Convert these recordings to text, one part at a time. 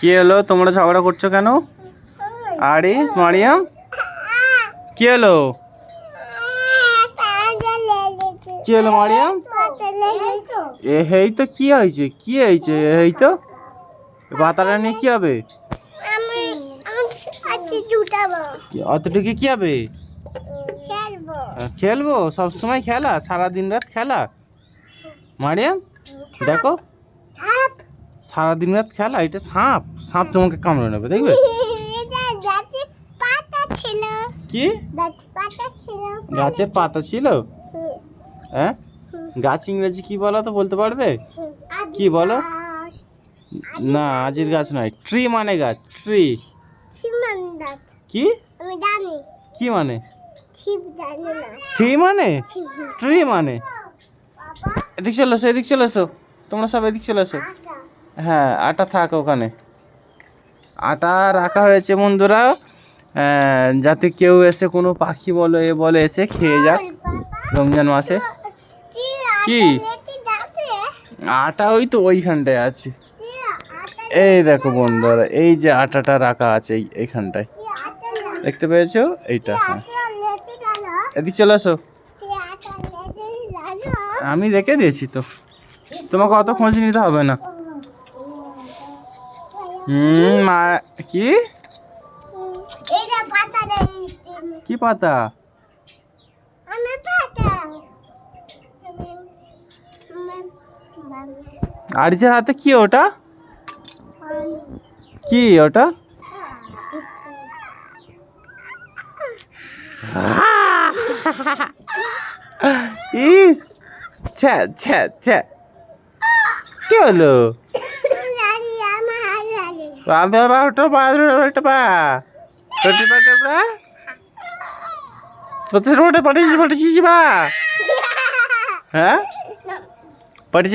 কি হলো, তোমরা ঝগড়া করছো কেন? আরিস, মারিয়াম, কি হলো? কি হলো মারিয়াম? এই তো কি হয়েছে? কি হয়েছে? এই তো পাতাটা নিয়ে কি হবে? অতটুকু কি হবে? খেলবো? সবসময় খেলা, সারাদিন রাত খেলা? মারিয়াম দেখো, সারাদিন রাত খেলা। এটা সাপ, সাপ তোমাকে কামড়ে নেবে, দেখবে? কি গাছের পাতা ছিল? হ্যাঁ, গাছ ইংরেজি কি বলো তো, বলতে পারবে? কি বলো? না, আজির গাছ নয়, ট্রি মানে গাছ, ট্রি। কি কি মানে? ট্রি মানে ট্রি মানে? এদিক চলে এসো, এদিক চলে এসো, তোমরা সব এদিক চলে এসো। হ্যাঁ, আটা থাক ওখানে। আটা রাখা হয়েছে বন্ধুরা, যাতে কেউ এসে, কোনো পাখি বলো এ বলে, এসে খেয়ে যাক রমজান মাসে। কি আটা? ওই তো ওইখানটায় আছে। এই দেখো বন্ধুরা, এই যে আটাটা রাখা আছে এইখানটায়, দেখতে পেয়েছো? এইটা। হ্যাঁ, এদিক চলে আসো। আমি রেখে দিয়েছি তো, তোমাকে অত খোঁজ নিতে হবে না। কি কি পাতা? আরিসের হাতে কি ওটা? কি ওটা? ইস, ছ্যা ছ্যা ছ্যা, কি হলো? হ্যাঁ, പഠിച്ച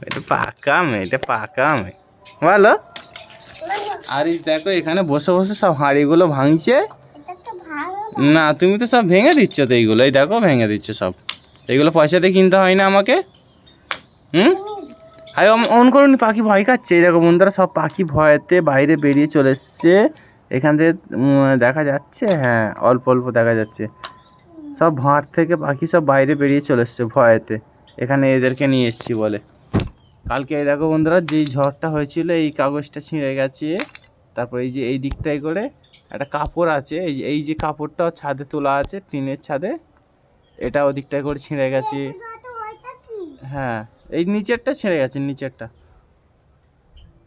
এটা পাকা মেয়ে, এটা পাকা মেয়ে, বলো? আরিস দেখো, এখানে বসে বসে সব হাঁড়িগুলো ভাঙছে। না, তুমি তো সব ভেঙে দিচ্ছ তো এইগুলো, এই দেখো ভেঙে দিচ্ছ সব। এইগুলো পয়সাতে কিনতে হয় না আমাকে? হাই, অন করুন, পাখি ভয় খাচ্ছে। এই দেখো বন্ধুরা, সব পাখি ভয়েতে বাইরে বেরিয়ে চলে এসছে। এখান থেকে দেখা যাচ্ছে, হ্যাঁ অল্প অল্প দেখা যাচ্ছে। সব ভাঁড় থেকে পাখি সব বাইরে বেরিয়ে চলে এসছে ভয়েতে, এখানে এদেরকে নিয়ে এসছি বলে। কালকে এই দেখো বন্ধুরা, যেই ঝড়টা হয়েছিল, এই কাগজটা ছিঁড়ে গেছে। তারপর এই যে এই দিকটায় করে একটা কাপড় আছে, এই যে কাপড়টা ছাদে তোলা আছে, টিনের ছাদে, এটা ওদিকটায় করে ছিঁড়ে গেছে। হ্যাঁ, এই নিচেরটা ছিঁড়ে গেছে, নিচেরটা।